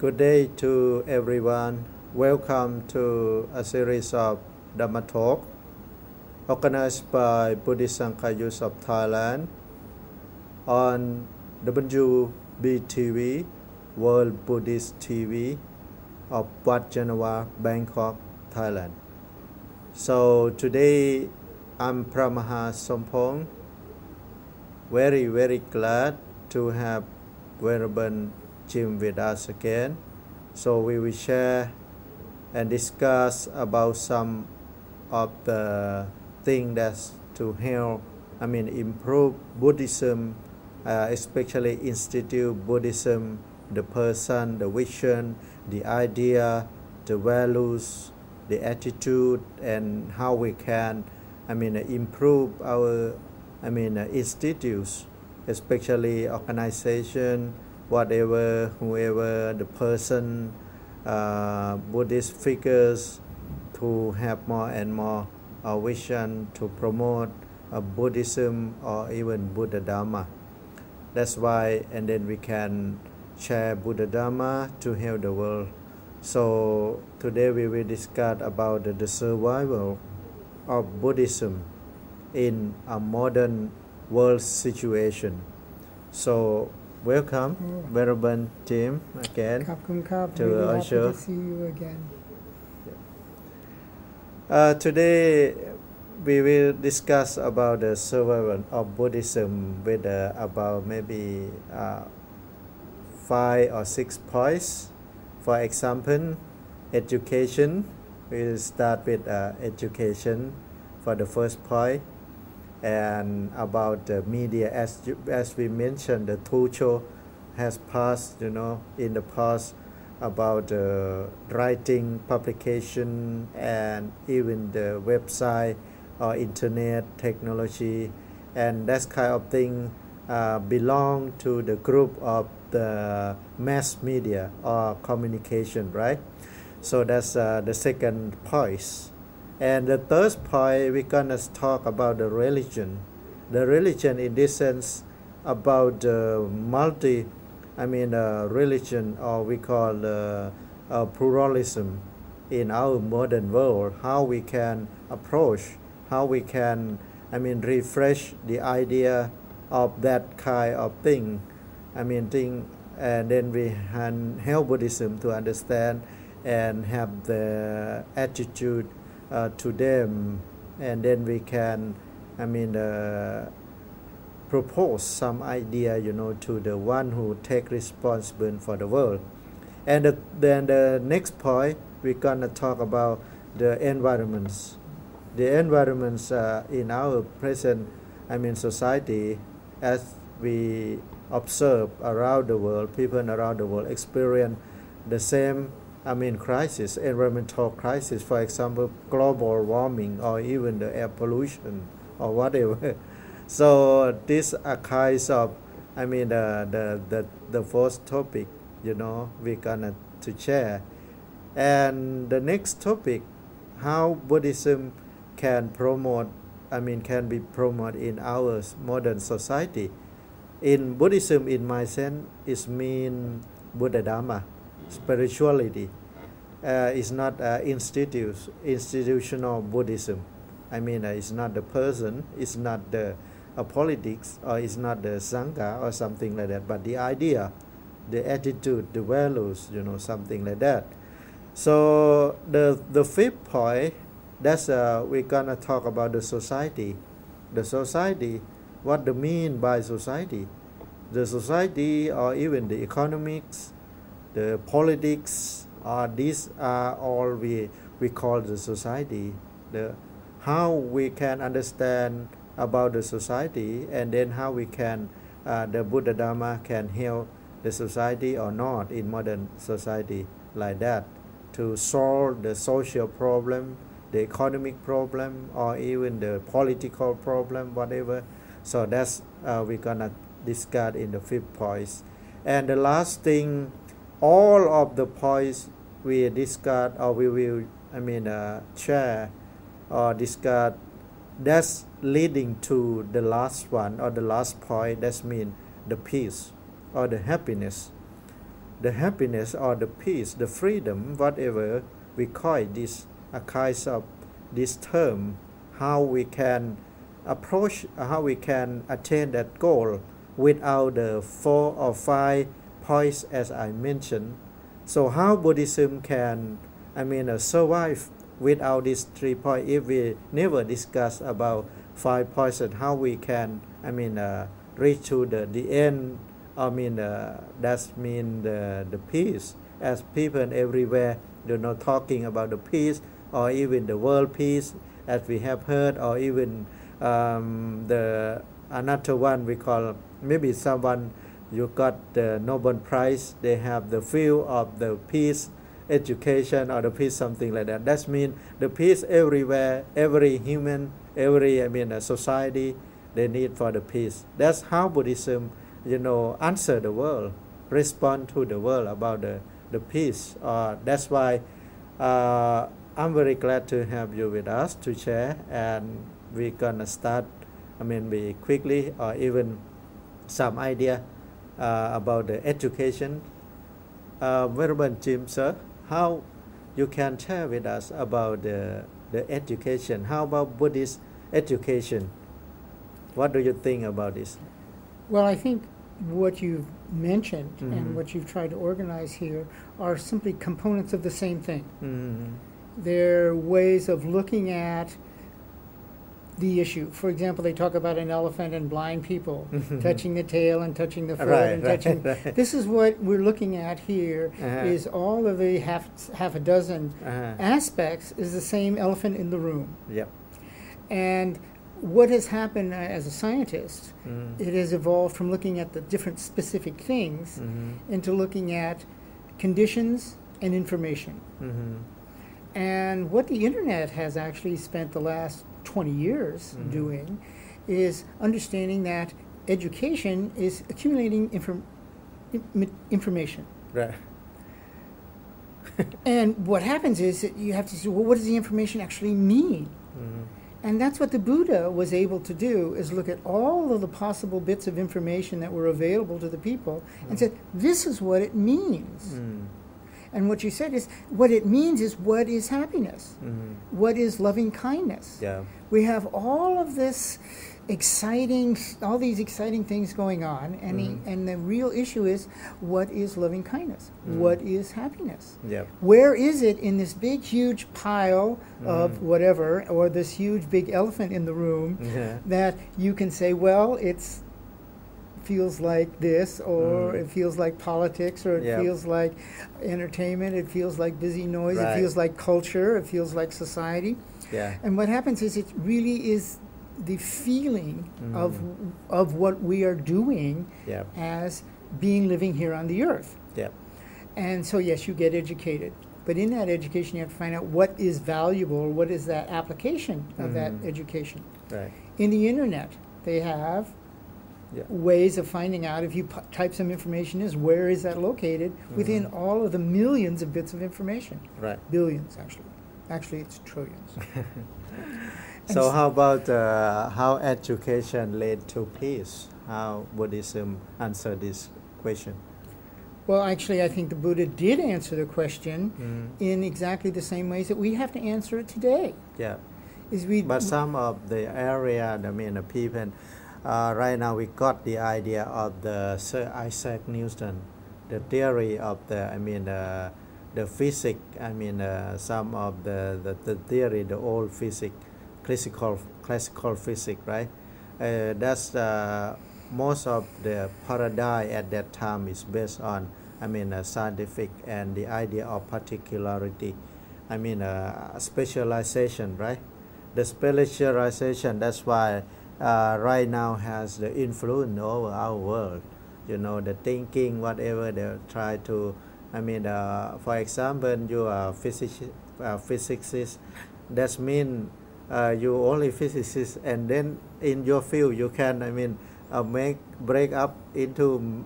Good day to everyone. Welcome to a series of DhammaTalks organized by Buddhist Sangha Youth of Thailand on WBTV, World Buddhist TV of Wat Janava, Bangkok, Thailand. So today I'm Pramaha Sompong. Very glad to have Venerable Jim with us again. So we will share and discuss about some of the things that's to help, improve Buddhism, especially institute Buddhism, the person, the vision, the idea, the values, the attitude, and how we can, improve our, institutes, especially organization, whatever, whoever, the person, Buddhist figures, to have more and more vision to promote Buddhism or even Buddha Dhamma. That's why, and then we can share Buddha Dhamma to help the world. So today we will discuss about the survival of Buddhism in a modern world situation. So welcome, Venerable Jim, again to our show. Happy to see you again. Today we will discuss about the survival of Buddhism with about maybe 5 or 6 points. For example, education. We will start with education for the first point. And about the media, as we mentioned, the two show has passed, in the past about writing, publication, and even the website or internet technology, and that kind of thing belong to the group of the mass media or communication, right? So that's the second point. And the third point, we're going to talk about the religion. The religion in this sense about religion, or we call pluralism in our modern world, how we can approach, how we can, refresh the idea of that kind of thing. And then we can help Buddhism to understand and have the attitude to them, and then we can propose some idea to the one who take responsibility for the world. And then the next point, we're gonna talk about the environments in our present society. As we observe around the world, people around the world experience the same crisis, environmental crisis, for example, global warming or even the air pollution or whatever. So these are kinds of, the first topic, we're gonna to share. And the next topic, how Buddhism can promote, can be promoted in our modern society. In Buddhism, in my sense, is mean Buddha Dhamma. Spirituality is not institutional Buddhism. It's not the person, it's not the politics, or it's not the Sangha or something like that, but the idea, the attitude, the values, something like that. So the fifth point, that's we're gonna talk about the society. The society, what they mean by society. The society, or even the economics, the politics, these are all we call the society. How we can understand about the society, and then how we can, the Buddha Dhamma can help the society or not in modern society like that, to solve the social problem, the economic problem, or even the political problem, whatever. So that's we're gonna discuss in the fifth point. And the last thing, all of the points we discuss, or we will share or discuss, that's leading to the last one, or the last point. That's mean the peace or the happiness. the happiness or the peace, the freedom, whatever we call it, this a kind of this term, how we can approach, how we can attain that goal without the 4 or 5 points as I mentioned. So how Buddhism can, survive without these 3 points if we never discuss about 5 points and how we can, reach to the end. That mean the peace, as people everywhere they're not talking about the peace or even the world peace as we have heard, or even the another one we call, maybe someone you got the Nobel Prize, they have the field of the peace education or the peace something like that. That means the peace everywhere, every human, every society, they need for the peace. That's how Buddhism answer the world, respond to the world about the peace. That's why I'm very glad to have you with us to share, and we're gonna start we quickly or even some idea about the education. Venerable Jim, sir, how you can share with us about the education? How about Buddhist education? What do you think about this? Well, I think what you've mentioned and what you've tried to organize here are simply components of the same thing. They're ways of looking at the issue. For example, they talk about an elephant and blind people touching the tail and touching the foot and touching. Right. This is what we're looking at here. Is all of the half a dozen aspects is the same elephant in the room. Yep. And what has happened as a scientist, it has evolved from looking at the different specific things into looking at conditions and information. And what the internet has actually spent the last 20 years doing is understanding that education is accumulating information. Right. And what happens is that you have to say, well, what does the information actually mean? And that's what the Buddha was able to do, is look at all of the possible bits of information that were available to the people and said, this is what it means. And what you said is, what it means is, what is happiness? What is loving kindness? Yeah. We have all of this all these exciting things going on, and the real issue is, what is loving kindness? What is happiness? Yeah. Where is it in this big, huge pile of whatever, or this huge, big elephant in the room that you can say, well, it's feels like this, or it feels like politics, or it feels like entertainment, it feels like busy noise, it feels like culture, it feels like society. Yeah. And what happens is, it really is the feeling of what we are doing as being living here on the earth. Yeah. And so yes, you get educated, but in that education you have to find out what is valuable, what is that application of that education. Right. In the internet, they have ways of finding out, if you type some information, is where is that located within all of the millions of bits of information. Right. Billions, actually. Actually, it's trillions. So how about how education led to peace? How Buddhism answer this question? Well, actually, I think the Buddha did answer the question in exactly the same ways that we have to answer it today. Yeah. But some of the area, the people, right now we got the idea of the Sir Isaac Newton, the theory of the physics. Some of the theory, the old physics, classical physics, right? That's most of the paradigm at that time is based on scientific and the idea of particularity. Specialization, right? The specialization. That's why right now has the influence over our world. The thinking, whatever they try to. For example, you are physicist. That means you only physicist, and then in your field you can break up into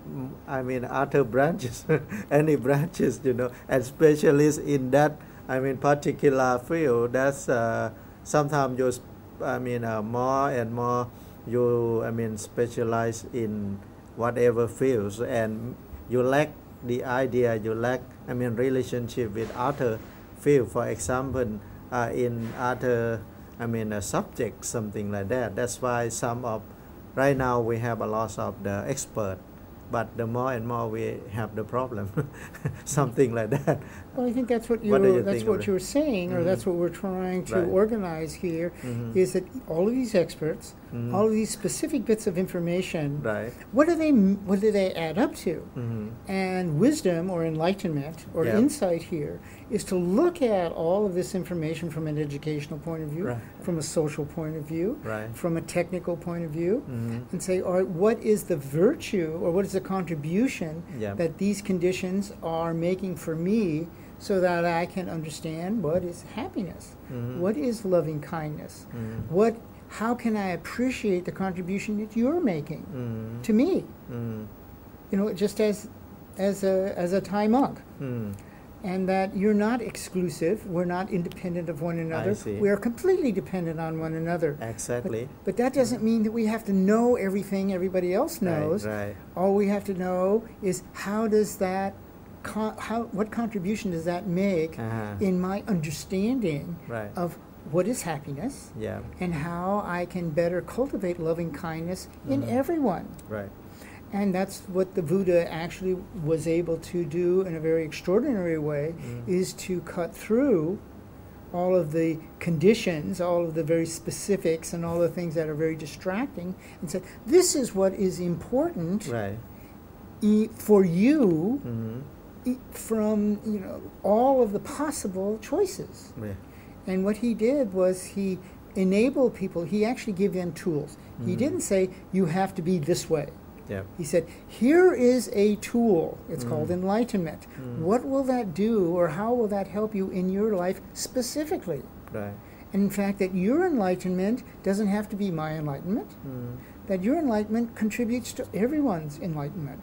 other branches, any branches, and specialists in that particular field. That's sometimes you more and more you specialize in whatever fields, and you lack the idea you lack, I mean, relationship with other field, for example, in other, I mean, a subject, something like that. That's why right now we have a lot of the expert, but the more and more we have the problem, something like that. Well, I think that's what you're saying, or that's what we're trying to organize here, is that all of these experts, all of these specific bits of information, what do they add up to? And wisdom or enlightenment or insight here is to look at all of this information from an educational point of view, from a social point of view, from a technical point of view, and say, all right, what is the virtue or what is the contribution that these conditions are making for me, so that I can understand what is happiness, what is loving kindness, how can I appreciate the contribution that you're making to me, you know, just as a Thai monk, and that you're not exclusive, we're not independent of one another, we are completely dependent on one another. Exactly. But that doesn't mean that we have to know everything everybody else knows. All we have to know is how does that what contribution does that make in my understanding of what is happiness and how I can better cultivate loving kindness in everyone. And that's what the Buddha actually was able to do in a very extraordinary way, is to cut through all of the conditions, all of the very specifics and all the things that are very distracting, and say, this is what is important for you, from all of the possible choices. And what he did was he enabled people, he actually gave them tools. He didn't say, you have to be this way. He said, here is a tool, it's called enlightenment. What will that do, or how will that help you in your life specifically? And in fact, that your enlightenment doesn't have to be my enlightenment, that your enlightenment contributes to everyone's enlightenment.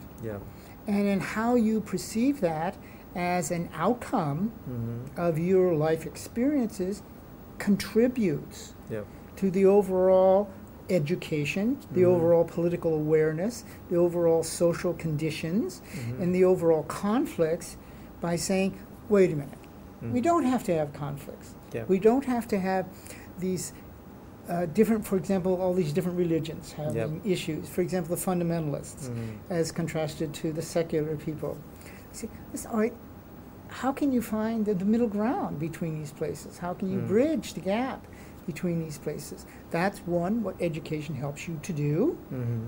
And in how you perceive that as an outcome of your life experiences contributes to the overall education, the overall political awareness, the overall social conditions, and the overall conflicts, by saying, wait a minute, we don't have to have conflicts. We don't have to have these different, for example, all these different religions having issues. For example, the fundamentalists, as contrasted to the secular people. See, all right, how can you find the middle ground between these places? How can you bridge the gap between these places? That's what education helps you to do,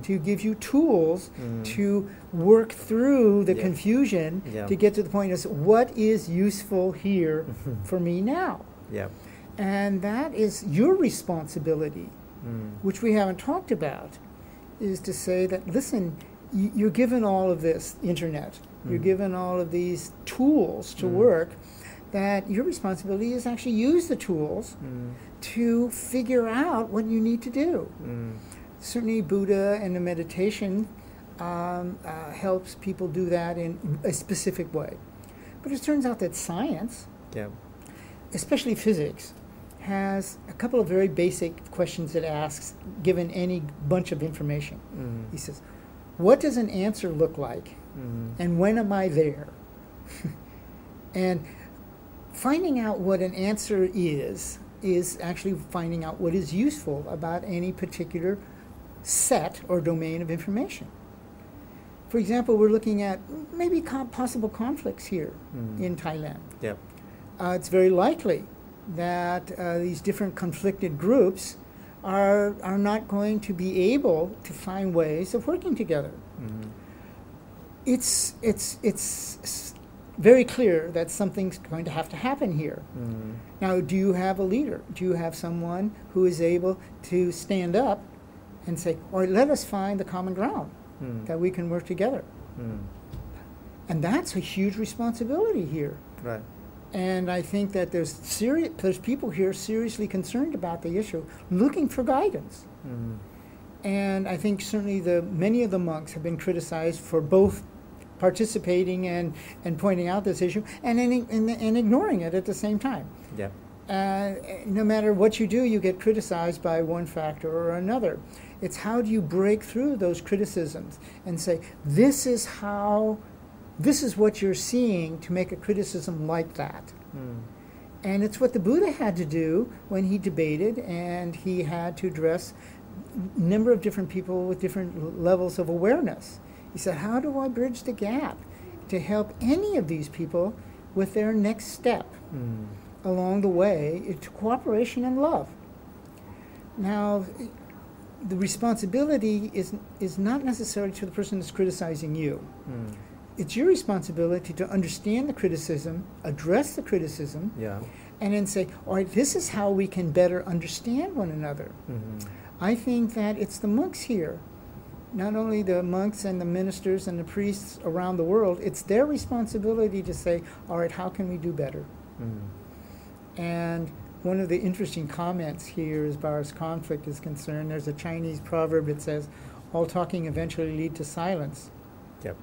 to give you tools to work through the confusion, to get to the point of what is useful here for me now. And that is your responsibility, which we haven't talked about, is to say that, listen, you're given all of this internet, you're given all of these tools to work, that your responsibility is actually use the tools to figure out what you need to do. Certainly Buddha and the meditation helps people do that in a specific way. But it turns out that science, especially physics, has a couple of very basic questions it asks, given any bunch of information. He says, what does an answer look like? And when am I there? And finding out what an answer is actually finding out what is useful about any particular set or domain of information. For example, we're looking at maybe possible conflicts here in Thailand. It's very likely that these different conflicted groups are not going to be able to find ways of working together. It's very clear that something's going to have to happen here. Now, do you have a leader? Do you have someone who is able to stand up and say, all right, let us find the common ground that we can work together? And that's a huge responsibility here. And I think that there's people here seriously concerned about the issue, looking for guidance. And I think certainly many of the monks have been criticized for both participating and pointing out this issue and ignoring it at the same time. No matter what you do, you get criticized by one factor or another. It's how do you break through those criticisms and say, this is how this is what you're seeing to make a criticism like that. And it's what the Buddha had to do when he debated, and he had to address a number of different people with different levels of awareness. He said, how do I bridge the gap to help any of these people with their next step along the way to cooperation and love? Now, the responsibility is not necessarily to the person that's criticizing you. It's your responsibility to understand the criticism, address the criticism, and then say, all right, this is how we can better understand one another. I think that it's the monks here, not only the monks and the ministers and the priests around the world, it's their responsibility to say, all right, how can we do better? And one of the interesting comments here as far as conflict is concerned, there's a Chinese proverb that says, all talking eventually leads to silence. Yep.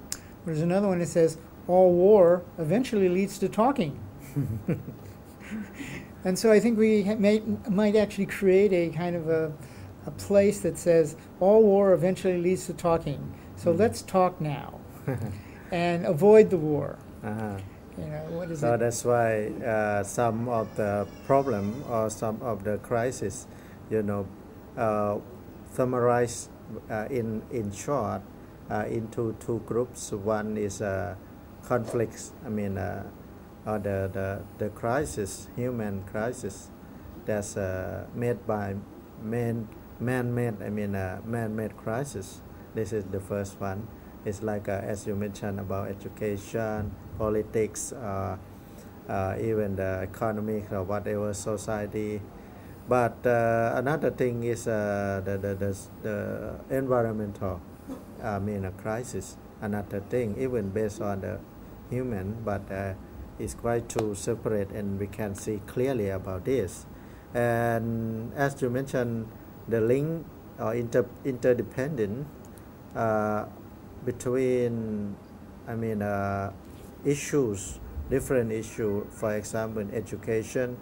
There's another one that says, all war eventually leads to talking. And so I think we might actually create a kind of a place that says, all war eventually leads to talking. So let's talk now and avoid the war. You know, what is so it? that's why some of the problem or some of the crisis, you know, summarize in short into two groups. One is conflicts, I mean, or the crisis, human crisis, that's made by man-made, I mean, man-made crisis. This is the first one. It's like, as you mentioned, about education, politics, even the economy or whatever society. But another thing is the environmental, I mean, a crisis. Another thing, even based on the human, but it's quite to separate, and we can see clearly about this. And as you mentioned, the link or interdependent between, I mean, issues, different issues, for example, education,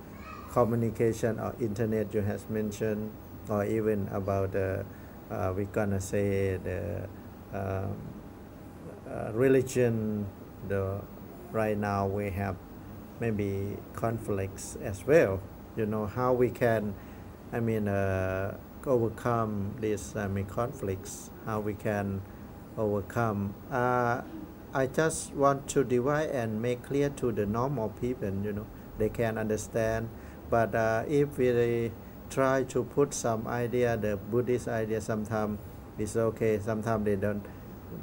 communication, or internet you have mentioned, or even about the, we're gonna say the religion. Right now we have maybe conflicts as well. You know, how we can, I mean, overcome these conflicts, how we can overcome. I just want to divide and make clear to the normal people, you know, they can understand. But if we try to put some idea, the Buddhist idea, sometimes it's okay, sometimes they don't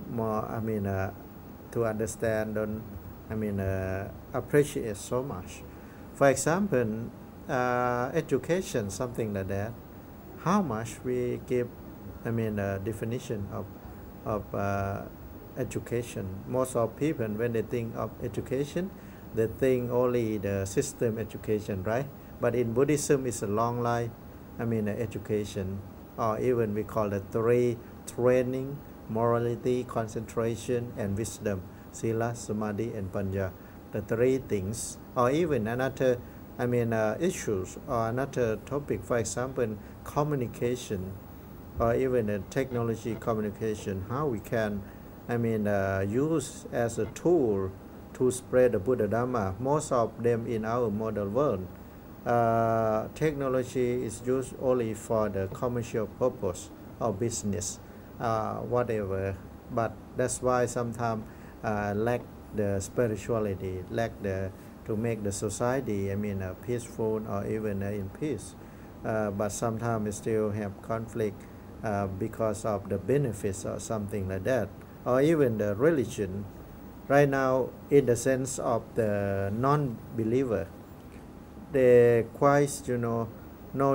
more, I mean, to understand, don't, I mean, appreciate so much. For example, education, something like that, how much we give, I mean, definition of education. Most of people, when they think of education, they think only the system education, right? But in Buddhism, it's a long life, I mean, education, or even we call it three: training, morality, concentration, and wisdom. Sila, Samadhi, and Panya. The three things, or even another, I mean, issues or another topic. For example, communication, or even technology communication. How we can, I mean, use as a tool to spread the Buddha Dhamma. Most of them in our modern world, technology is used only for the commercial purpose or business, whatever. But that's why sometimes lack the spirituality, lack the to make the society, I mean, peaceful or even in peace. But sometimes we still have conflict because of the benefits or something like that, or even the religion. Right now, in the sense of the non-believer, they quite, you know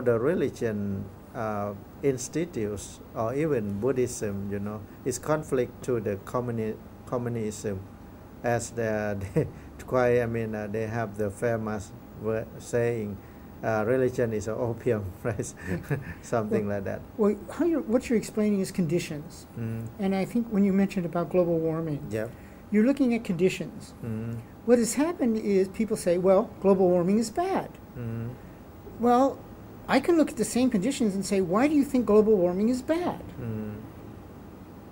the religion institutes or even Buddhism, you know, is conflict to the communism, as they quite, I mean, they have the famous saying, religion is an opium, right? Something like that. Well, what you're explaining is conditions. And I think when you mentioned about global warming, you're looking at conditions. What has happened is people say, well, global warming is bad. Well, I can look at the same conditions and say, why do you think global warming is bad?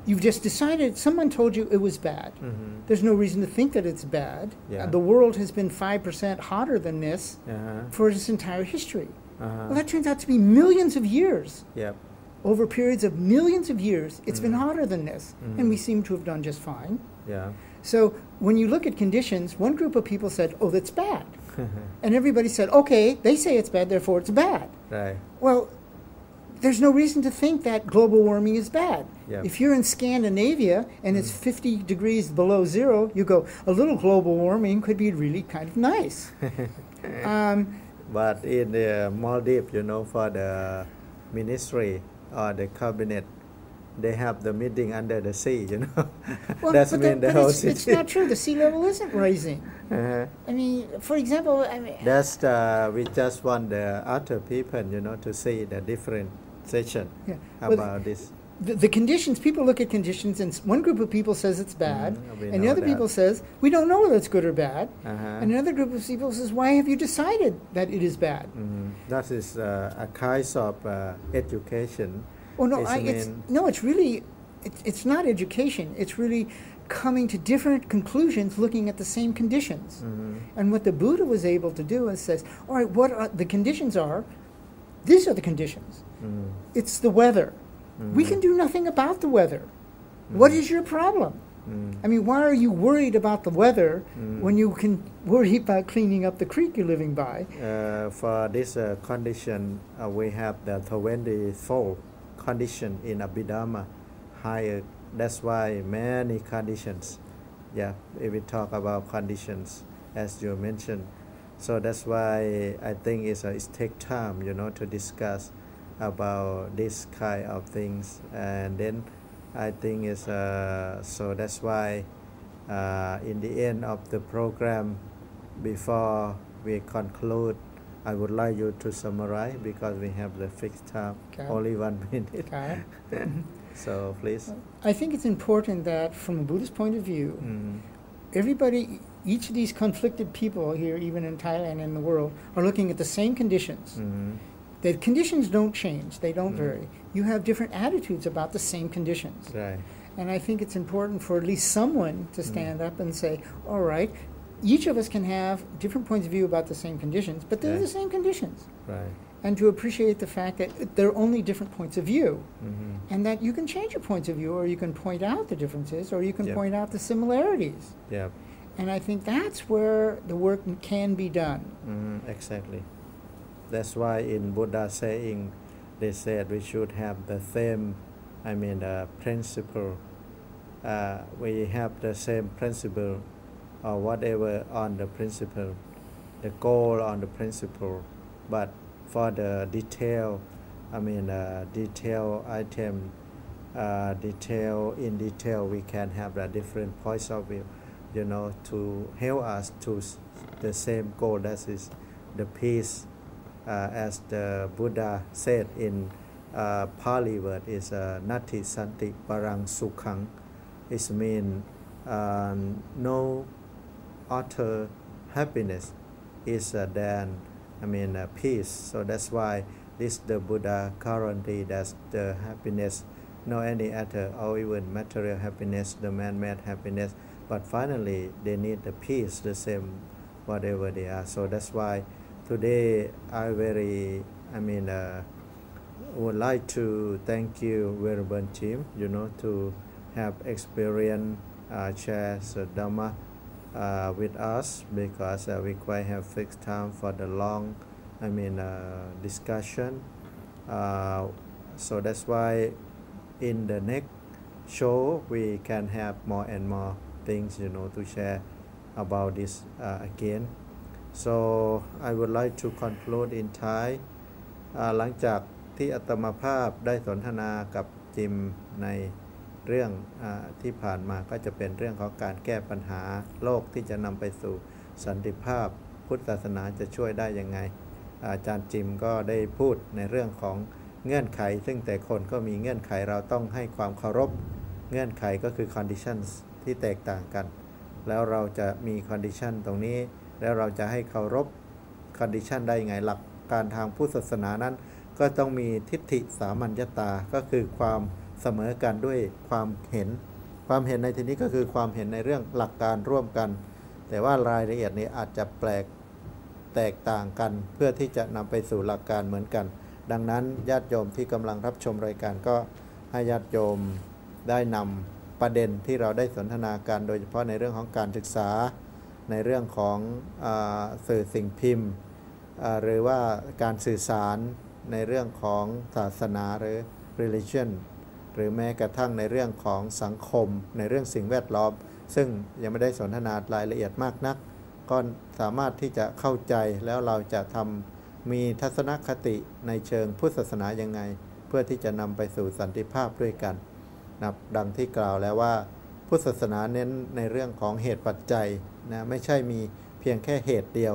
You've just decided, someone told you it was bad. There's no reason to think that it's bad. Yeah. The world has been 5% hotter than this Uh-huh. for its entire history. Uh-huh. Well, that turns out to be millions of years. Yep. Over periods of millions of years, it's been hotter than this, and we seem to have done just fine. Yeah. So when you look at conditions, one group of people said, oh, that's bad. And everybody said, okay, they say it's bad, therefore it's bad. Right. Well, there's no reason to think that global warming is bad. Yep. If you're in Scandinavia and it's 50 degrees below zero, you go, a little global warming could be really kind of nice. But in the Maldives, for the ministry or the cabinet, they have the meeting under the sea, Well, That's but mean the but whole it's city. not true. The sea level isn't rising. Uh-huh. I mean, for example, That's we just want the other people, to see the different session yeah. Well, about this. the conditions, people look at conditions, and one group of people says it's bad, we and the know other that. people says, we don't know whether it's good or bad. Uh-huh. And another group of people says, why have you decided that it is bad? That is a kind of education. Well, no, It's it's really, it's not education. It's really coming to different conclusions looking at the same conditions. And what the Buddha was able to do is says, all right, what are, the conditions are, these are the conditions. It's the weather. We can do nothing about the weather. What is your problem? I mean, why are you worried about the weather when you can worry about cleaning up the creek you're living by? For this condition, we have the 24 condition in Abhidhamma higher. That's why many conditions. Yeah, if we talk about conditions, as you mentioned. So that's why I think it takes time, to discuss about this kind of things. And then I think it's so that's why in the end of the program, before we conclude, I would like you to summarize because we have the fixed time, Okay. only 1 minute. Okay. So please. I think it's important that from a Buddhist point of view, everybody, each of these conflicted people here, even in Thailand and in the world, are looking at the same conditions. The conditions don't change, they don't vary. You have different attitudes about the same conditions. Right. And I think it's important for at least someone to stand up and say, all right, each of us can have different points of view about the same conditions, but they're Yeah. the same conditions. Right. And to appreciate the fact that they're only different points of view, and that you can change your points of view, or you can point out the differences, or you can Yep. point out the similarities. Yeah. And I think that's where the work can be done. Exactly. That's why in Buddha saying, they said we should have the same, principle. We have the same principle or whatever on the principle, the goal on the principle, but for the detail, detail item, in detail, we can have the different points of view, to help us to the same goal, that is the peace, as the Buddha said in Pali word is Nati Santi Parang Sukhang. It means no other happiness is than peace. So that's why this the Buddha guarantee that the happiness, no any other or even material happiness, the man-made happiness, but finally they need the peace, the same whatever they are. So that's why today I very would like to thank you, Venerable Jim, to have experience share the Dhamma with us, because we quite have fixed time for the long discussion. So that's why in the next show we can have more and more things to share about this again. So I would like to conclude in Thai. หลังจากที่อาตมาภาพได้สนทนากับจิมในเรื่องที่ผ่านมาก็จะเป็นเรื่องของการแก้ปัญหาโลกที่จะนำไปสู่สันติภาพพุทธศาสนาจะช่วยได้ยังไงอาจารย์จิมก็ได้พูดในเรื่องของเงื่อนไขซึ่งแต่คนก็มีเงื่อนไขเราต้องให้ความเคารพเงื่อนไขก็คือ conditions ที่แตกต่างกันแล้วเราจะมี condition ตรงนี้แล้วเราจะให้เคารพ condition ได้ยังไงหลักการทางพุทธศาสนานั้นก็ต้องมีทิฏฐิสามัญญตาก็คือความ เสมอกันด้วยความเห็นในที่นี้ก็คือความเห็นในเรื่องหลักการร่วมกัน แต่ว่ารายละเอียดนี้อาจจะแตกต่างกันเพื่อที่จะนำไปสู่หลักการเหมือนกัน ดังนั้นญาติโยมที่กำลังรับชมรายการก็ให้ญาติโยมได้นำประเด็นที่เราได้สนทนากันโดยเฉพาะในเรื่องของการศึกษาในเรื่องของสื่อสิ่งพิมพ์หรือว่าการสื่อสารในเรื่องของศาสนาหรือ religion หรือแม้กระทั่งในเรื่องของสังคมในเรื่องสิ่งแวดล้อมซึ่งยังไม่ได้สนทนารายละเอียดมากนักก็สามารถที่จะเข้าใจแล้วเราจะมีทัศนคติในเชิงพุทธศาสนายังไงเพื่อที่จะนำไปสู่สันติภาพด้วยกันนะดังที่กล่าวแล้วว่าพุทธศาสนาเน้นในเรื่องของเหตุปัจจัยนะไม่ใช่มีเพียงแค่เหตุเดียว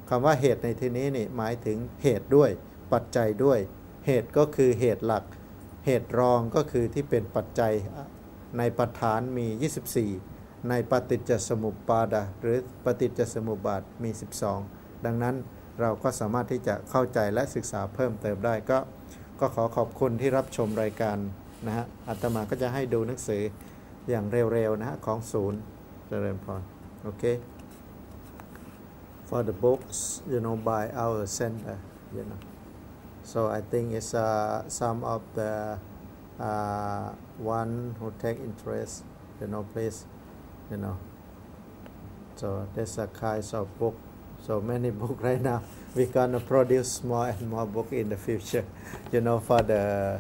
คำว่าเหตุในที่นี้นี่หมายถึงเหตุด้วยปัจจัยด้วยเหตุก็คือเหตุหลักเหตุรองก็คือที่เป็นปัจจัยในปัฏฐานมี24ในปฏิจจสมุปบาทหรือปฏิจจสมุปบาทมี12ดังนั้นเราก็สามารถที่จะเข้าใจและศึกษาเพิ่มเติมได้ก็ขอขอบคุณที่รับชมรายการนะฮะอาตมาก็จะให้ดูหนังสืออย่างเร็วๆนะฮะของศูนย์เจริญพรโอเค for the books by our center so I think it's some of the one who take interest please so there's a kind of book so many book right now we're gonna produce more and more book in the future for the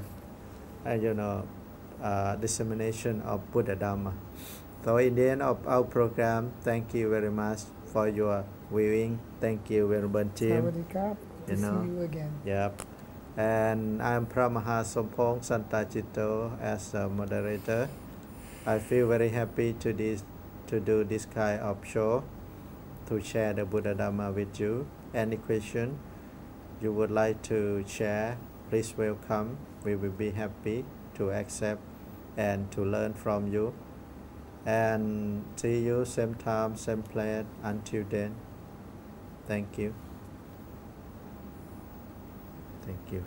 dissemination of Buddha Dhamma so in the end of our program thank you very much for your viewing thank you Venerable Jim to see you again yep and I'm Pramaha Sompong Santachito as a moderator I feel very happy to do this kind of show to share the Buddha Dhamma with you. Any question you would like to share, please welcome. We will be happy to accept and to learn from you. And see you same time, same place. Until then, thank you. Thank you.